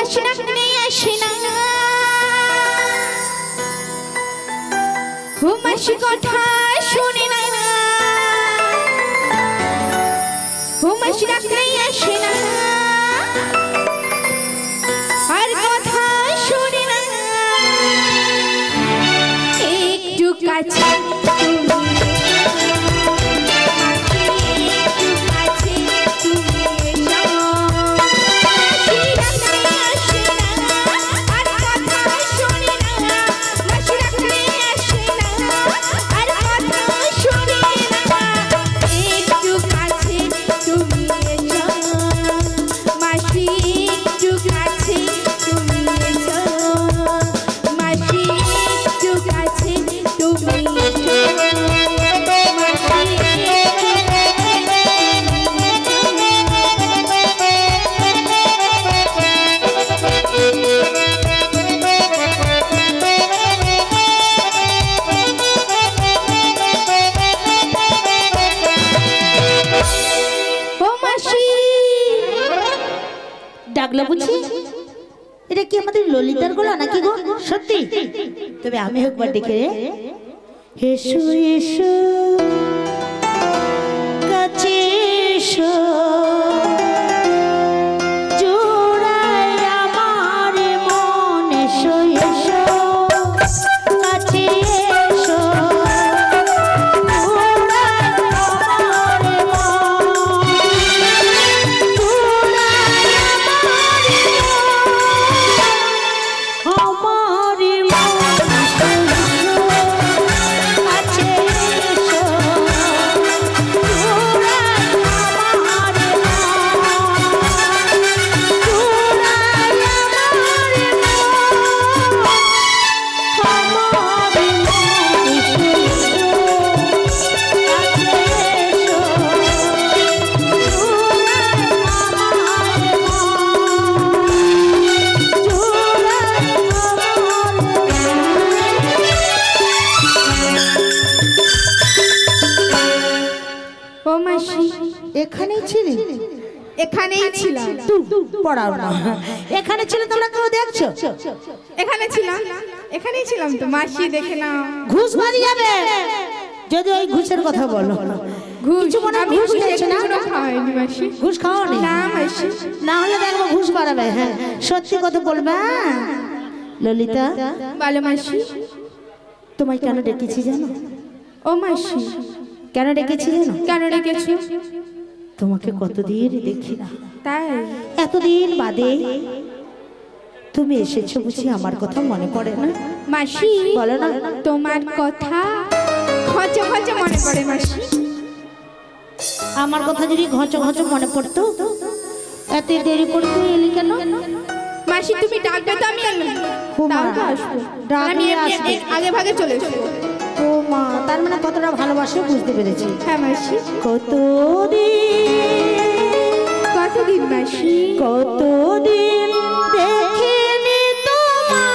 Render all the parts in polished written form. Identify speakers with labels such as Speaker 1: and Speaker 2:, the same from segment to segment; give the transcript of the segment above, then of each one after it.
Speaker 1: মাসি ডাকলে আসে না, ও মাসি কথা শোনে না, ও মাসি ডাকলে আসে না, আর কথা শোনে না। একটু কাছে
Speaker 2: ডাকলা বুঝি এটা কি আমাদের ললিতার গলা নাকি গো? সত্যি? তবে আমি একবার ডেকে এসো এসো কাছে এসো জোড়ায় আমার মন এসো এসো কাছে এসো
Speaker 1: এখানেই ছিলি? এখানেই ছিলাম।
Speaker 2: পড়াও না, এখানে ছিল তোমরা কেউ দেখছো?
Speaker 1: এখানে ছিলাম, এখানেই ছিলাম তো। মাসি দেখে না
Speaker 2: ঘুষ বাড়ি যাবে যদি ওই ঘুষের কথা বলো। কিছু মনে হয় ঘুষ খেয়েছো না?
Speaker 1: খাওয়াইনি মাসি।
Speaker 2: ঘুষ খাওনি?
Speaker 1: না মাসি।
Speaker 2: না হলে দেখবো ঘুষ বাড়াবে। হ্যাঁ সত্যি কথা বলবে। ললিতা
Speaker 1: বলো মাসি।
Speaker 2: তোমায় কেন ডেকেছি জানো?
Speaker 1: ও মাসি
Speaker 2: কেন ডেকেছি জানো?
Speaker 1: কেন ডেকেছো?
Speaker 2: তোমাকে কতদিন দেখি না,
Speaker 1: তাই
Speaker 2: এতদিন বাদে তুমি এসেছো বুঝি আমার কথা মনে পড়ে না?
Speaker 1: মাসি
Speaker 2: বলো না।
Speaker 1: তোমার কথা খচে খচে মনে পড়ে মাসি।
Speaker 2: আমার কথা যদি ঘচ ঘচ মনে পড়তো এত দেরি করে তুই এলি কেন?
Speaker 1: মাসি তুমি ডাকবে তো আমি এলাম। তাও তো আসবো। আমি আগে ভাগে চলে এসো।
Speaker 2: ও মা, তার মানে কতটা ভালোবাসো বুঝতে পেরেছি।
Speaker 1: হ্যাঁ মাসি।
Speaker 2: কতদিন
Speaker 1: মাসি?
Speaker 2: কতদিন দেখিনি
Speaker 1: কতদিন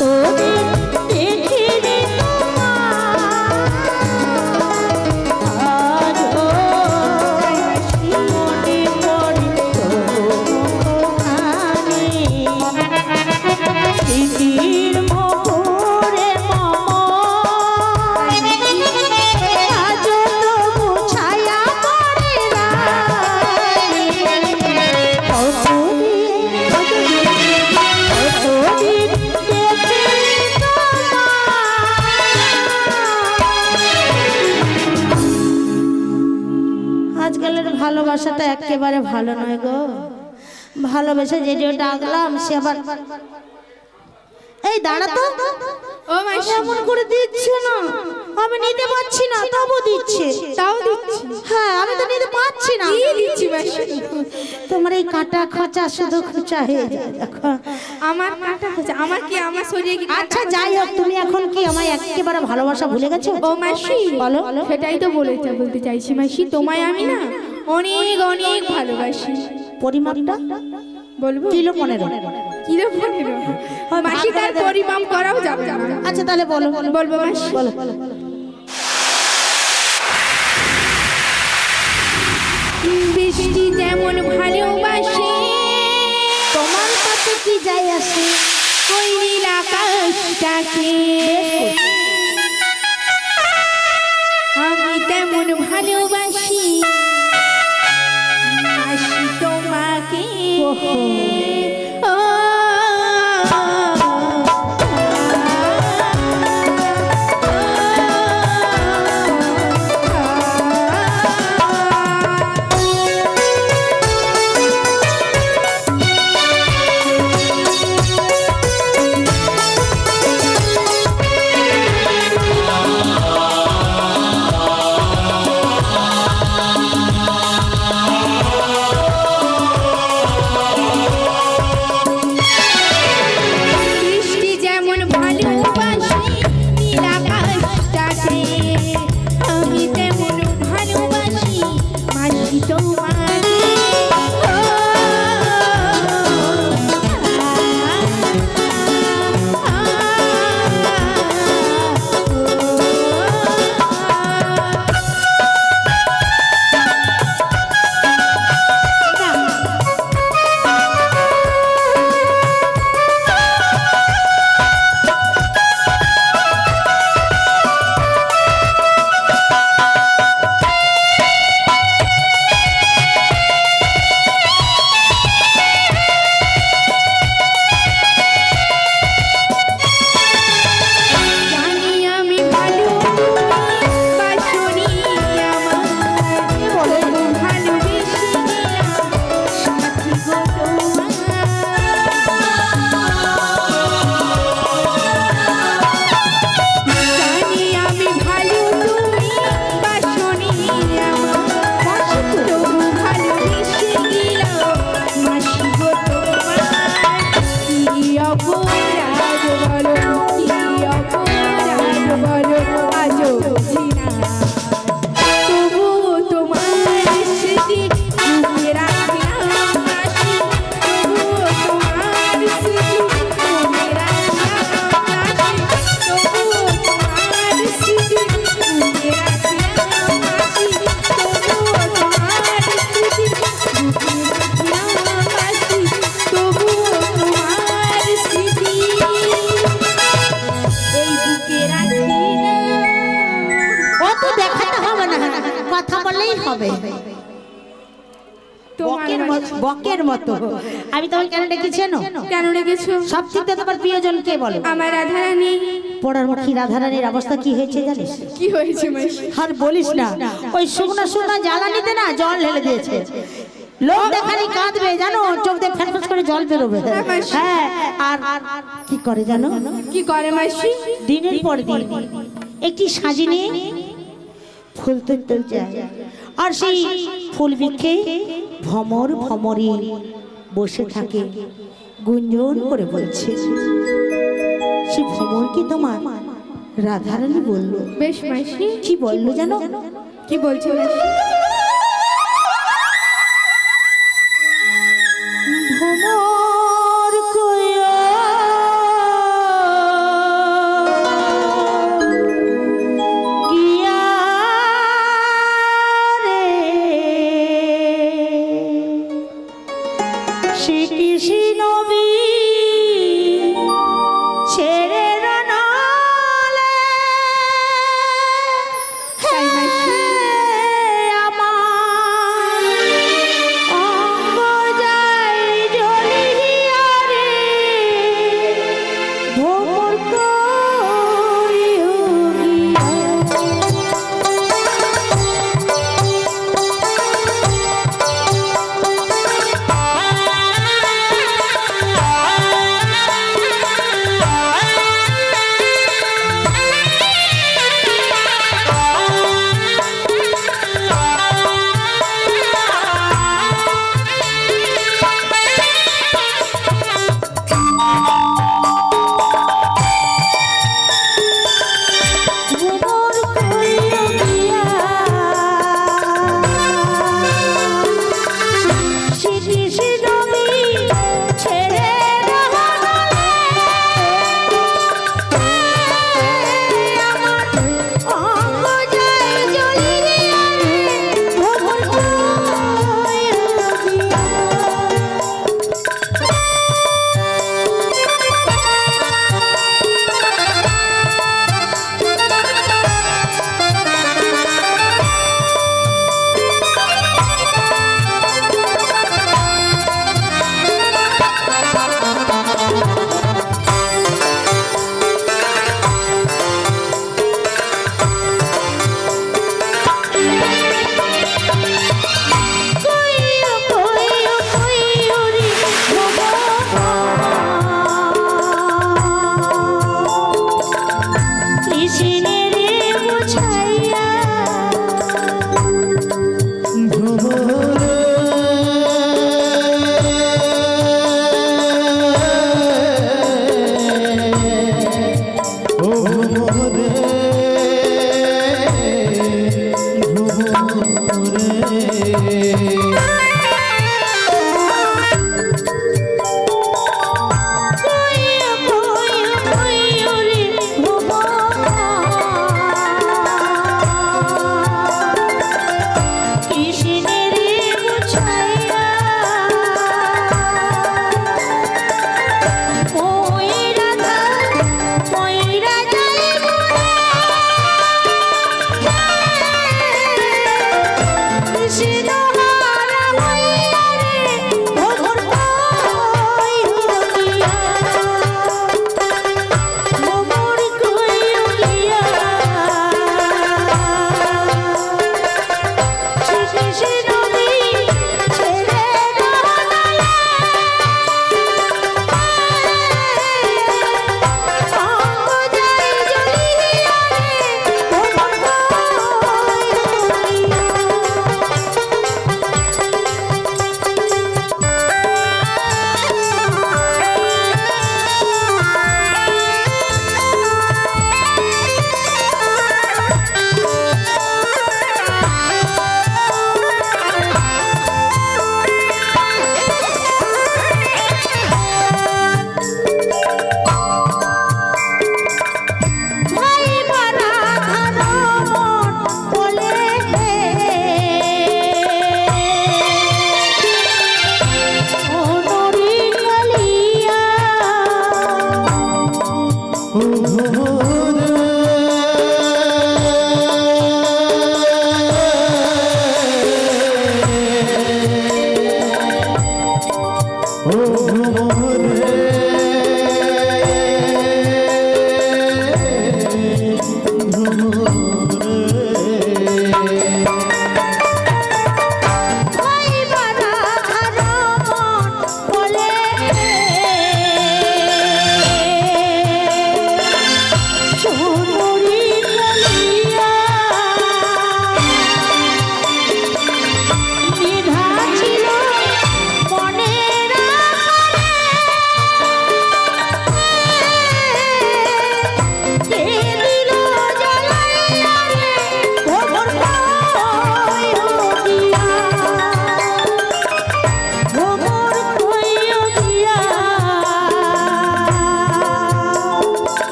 Speaker 2: কতদিন দেখিনি আজকালের ভালোবাসাটা একেবারে ভালো নয় গো। ভালোবেসে যে ডাকলাম সে আবার এই দাঁড়া তো,
Speaker 1: ও মাসি
Speaker 2: এমন করে দিচ্ছে না, আমি নিতে পারছি না তবু দিচ্ছে।
Speaker 1: তাও দিচ্ছি।
Speaker 2: হ্যাঁ আমি তো নিতে পারছি না।
Speaker 1: কি দিচ্ছি মাসি?
Speaker 2: তোমার এই কাটা খোঁচা শুধু খোঁচা হয়ে যায় দেখো।
Speaker 1: আমার কাটা হচ্ছে, আমার কি আমার শরীরে কি
Speaker 2: আচ্ছা যাই হোক, তুমি এখন কি আমায় একেবারে ভালোবাসা ভুলে গেছো?
Speaker 1: ও মাসি
Speaker 2: বলো।
Speaker 1: সেটাই তো বলতে চাইছি মাসি, তোমায় আমি না অনেক অনেক ভালোবাসি।
Speaker 2: পরিমাপটা
Speaker 1: বলবো?
Speaker 2: কিলো 15।
Speaker 1: কিলো 15? মাসি তার পরিমাপ করাও যাবে না।
Speaker 2: আচ্ছা তাহলে বলো।
Speaker 1: বলবো মাসি?
Speaker 2: বলো।
Speaker 1: বৃষ্টি যেমন ভালোবাসে,
Speaker 2: তোমার তাতে কি যায় আসে?
Speaker 1: ওই নীল আকাশটাকে আমি তেমন ভালোবাসি মাসি তোমাকে।
Speaker 2: ওহো।
Speaker 1: ও
Speaker 2: হবে বকের মতো। আমি তোমাকে কেন ডেকেছি জানো?
Speaker 1: কেন ডেকেছো?
Speaker 2: সবথেকে তোমার প্রিয়জন কে বলো?
Speaker 1: আমার রাধারানী।
Speaker 2: পড়ার মুখী রাধারানীর অবস্থা কি হয়েছে জানিস?
Speaker 1: কি হয়েছে মাসি?
Speaker 2: আর বলিস না, ওই শুকনা শুকনা জ্বালানিতে না জল ঢেলে দিয়েছে। লোক দেখানি কাঁদবে জানো, চোখ দিয়ে ফ্যানফ্যান করে জল বেরোবে। হ্যাঁ, আর কি করে জানো?
Speaker 1: কি করে মাসি?
Speaker 2: দিনের পর দিন একটি সাজি নিয়ে ফুল তুলতে যায়, আর সেই ফুল বৃক্ষে ভমর ভমরে বসে থাকে, গুঞ্জন করে বলছে। সে ভমর কি তোমার রাধারানী বললো?
Speaker 1: বেশ মাসি।
Speaker 2: কি বললো জানো?
Speaker 1: কি বলছে মাসি?
Speaker 2: ভমর কইয়া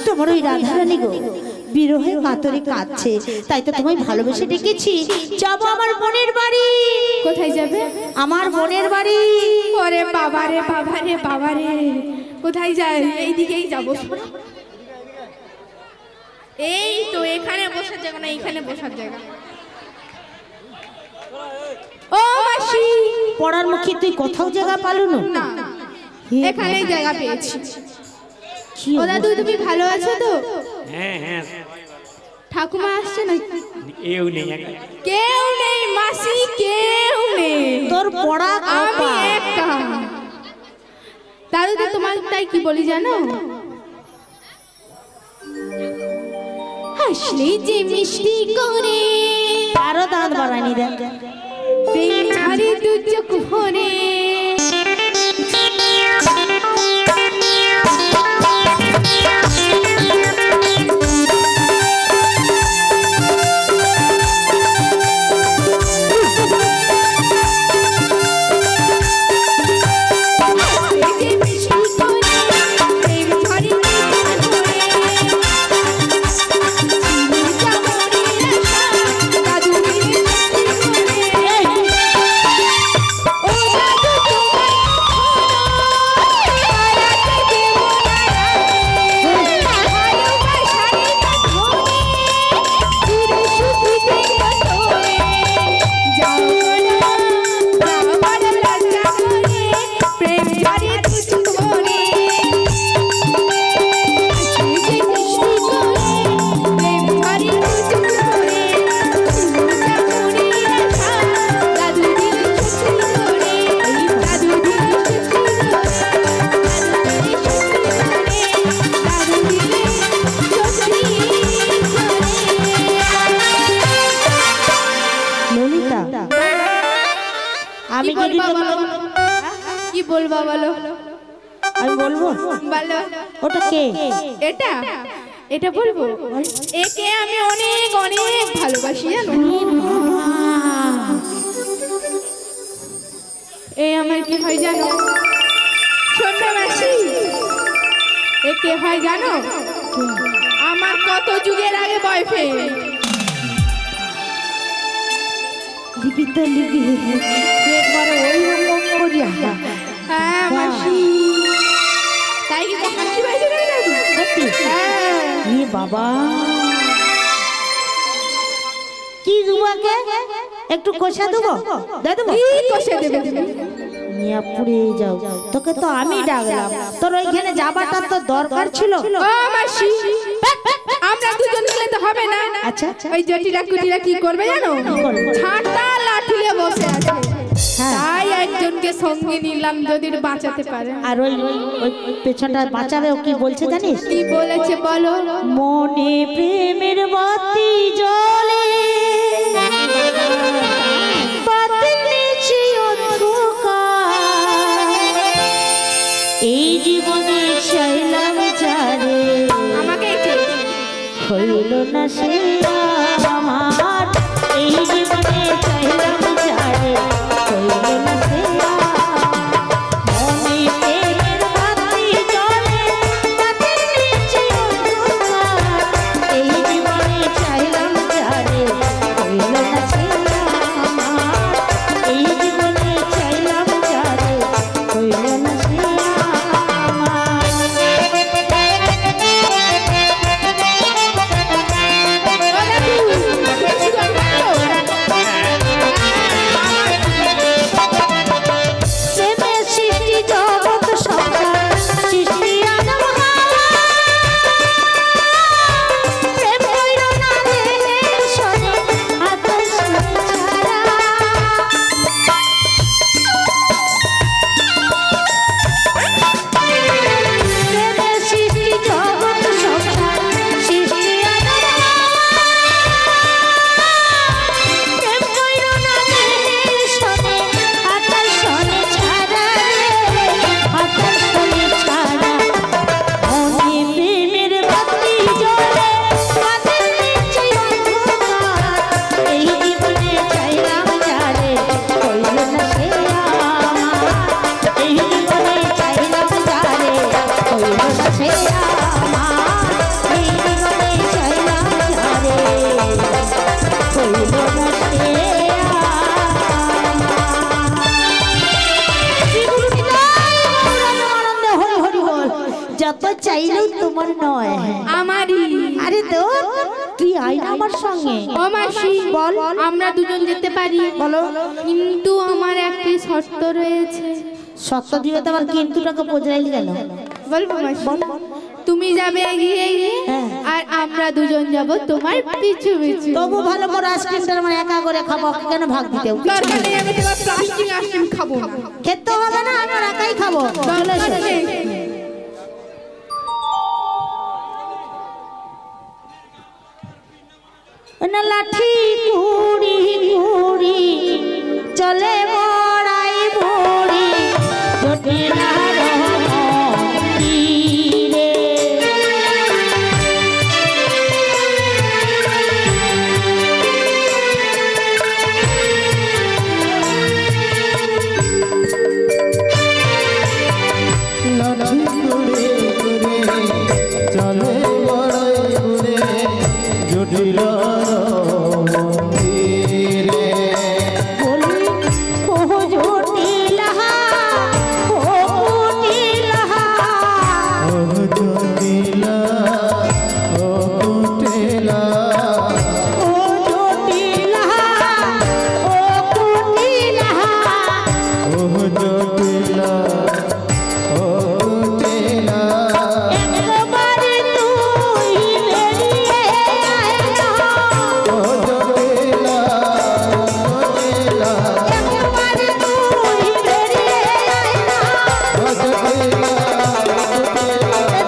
Speaker 2: তোমার ওই রাধারানী গো বিরহে কাতরে কাঁদছে, তাই তো তোমায় ভালোবেসে ডেকেছি। যাবো আমার বোনের বাড়ি।
Speaker 1: কোথায় যাবে?
Speaker 2: আমার বোনের বাড়ি।
Speaker 1: ওরে বাবা রে বাবা রে বাবা রে, কোথায় যায়? এইদিকেই যাবো। এই তো এখানে বসার জায়গা না, এইখানে বসার জায়গা। ও মাসি,
Speaker 2: পড়ার মুখে তুই কোথাও জায়গা পালো না?
Speaker 1: এখানেই জায়গা পেয়েছি। ও দাদু, তুমি ভালো আছো তো?
Speaker 3: হ্যাঁ হ্যাঁ।
Speaker 1: ঠাকুমা আসছে না?
Speaker 3: কেউ নেই,
Speaker 1: কেউ নেই মাসি, কেউ নেই।
Speaker 2: তোর পড়া
Speaker 1: আমি একা। দাদু তো তোমার তাই কি বলি জানো? হাসলে যে মিষ্টি করে,
Speaker 2: আরো দাঁত বাড়ানি দেখ,
Speaker 1: প্রেম ঝরে দু চোখ ভরে।
Speaker 2: আমি
Speaker 1: কি বলবো বলো?
Speaker 2: আমি বলবো
Speaker 1: বলো।
Speaker 2: ওটা কে?
Speaker 1: এটা এটা বলবো? একে আমি অনেক অনেক ভালোবাসি জানো। এই আমার কি হয় জানো? ছোট মাসি, একে হয় জানো? আমার কত যুগের আগে বয়ফ্রেন্ড।
Speaker 2: লিপি তো লিপি একবারে ওই রকম করিয়া।
Speaker 1: হ্যাঁ মাসি, তাই কি হাসি পাইছে না দাদু?
Speaker 2: সত্যি?
Speaker 1: হ্যাঁ।
Speaker 2: এ বাবা, কি দুবাকে একটু কষা দেবো? দে দেবো?
Speaker 1: কি কষে দেবে তুমি?
Speaker 2: নিয়া পুড়ে যাও। তোকে তো আমি ডাকলাম, তোর ওইখানে যাবাটা তো দরকার ছিল।
Speaker 1: ও মাসি, আমরা দুজন মিলে তো হবে না।
Speaker 2: আচ্ছা
Speaker 1: ওই জটিরা কুটিরা কি করবে জানো? ঝাঁটা লাঠি নিয়ে বসে আছে। তাই একজনকে সঙ্গে নিলাম, যদি বাঁচাতে পারে।
Speaker 2: আর ওই ওই পেছনটা বাঁচাবে। ও কি বলছে জানিস?
Speaker 1: কি বলেছে বলো?
Speaker 2: মনে প্রেমের বাতি জ্বলে, বাতির নিচে অন্ধকার, এই জীবনে চাইলাম যারে
Speaker 1: আমাকে চেয়েছি।
Speaker 2: হইল না সে আমার, এই জীবনে চাইলাম যারে হইল না সে মনে প্রেমের বাতি জ্বলে তাদের নিচে অন্ধকার, এই জীবনে চাইলাম যারে হইল না সে আমার, এই জীবনে চাইলাম যারে হইল না সে প্রেমের সৃষ্টি জগৎ সংসার সৃষ্টি আদম হাওয়া, প্রেম হইল না দেহের সনে আকাশ ছাড়া, প্রেমের সৃষ্টি জগৎ সংসার সৃষ্টি আদম হাওয়া, প্রেম হইল না দেহের সনে আকাশ সনে ছাড়া রে, আকাশ সনে ছাড়া মনে প্রেমের বাতি জ্বলে তাদের নিচে অন্ধকার, এই জীবনে চাইলাম যারে হইল না সে আমার, এই জীবনে চাইলাম যারে হইল না সে আমার, এই জীবনে চাইলাম যারে হইল না সে যত চাইলেও তোমার নয়।
Speaker 1: আমারই।
Speaker 2: আরে তো তুই আয় না আমার সঙ্গে।
Speaker 1: ও মাসি,
Speaker 2: বল।
Speaker 1: আমরা দুজন যেতে পারি,
Speaker 2: বলো।
Speaker 1: কিন্তু আমার একটি শর্ত রয়েছে।
Speaker 2: সত্য দিবে তো আবার কিন্তুটাকে বোঝাইলি কেন?
Speaker 1: বলবো মাসি? তুমি যাবে এগিয়ে এগিয়ে,
Speaker 2: হ্যাঁ।
Speaker 1: আর আমরা দুজন যাব তোমার পিছু পিছু।
Speaker 2: তবু ভালো করে আইসক্রিমটা মানে একা করে খাবো, কেন ভাগ দিতে?
Speaker 1: দরকার নেই, আমি তোমার প্লাস্টিক আইসক্রিম খাবো না।
Speaker 2: খেতে হবে না, আমরা একাই খাবো। চলে এসো।
Speaker 1: দরকার নেই।
Speaker 2: না লাঠি কুড়ি কুড়ি চলে বড়াই বুড়ি জটিলার তীরে,
Speaker 4: লাঠি করে করে চলে বড়াই করে জটিল মন্দিরে,
Speaker 2: বলি ও জটিলাহা ও কুটিলাহা,
Speaker 4: ও জটিলা ও কুটিলা,
Speaker 2: ও জটিলাহা ও কুটিলাহা,
Speaker 4: ও জটিলা ও কুটিলা,
Speaker 2: একবারে তুই বেরিয়ে আয় না,
Speaker 4: ও জটিলা জটিলা,
Speaker 2: একবারে তুই বেরিয়ে আয় না,
Speaker 4: ও জটিলা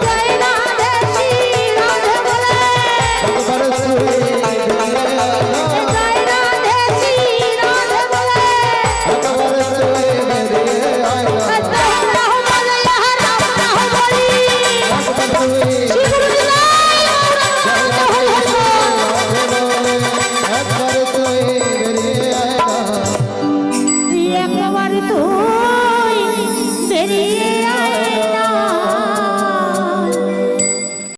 Speaker 2: জয় রাধে শ্রী রাধে বলে,
Speaker 4: একবার শুয়ে গেলে,
Speaker 2: জয় রাধে শ্রী রাধে বলে,
Speaker 4: একবার শুয়ে গেলে আয়না,
Speaker 2: জয় রাম বলে ইহা রাম নাম বলি,
Speaker 4: একবার শুয়ে
Speaker 2: শ্রী গুরু জয় রাম নাম হরি হরি।
Speaker 4: একবার শুয়ে গেলে আয়না,
Speaker 2: একবার তুই বেরিয়ে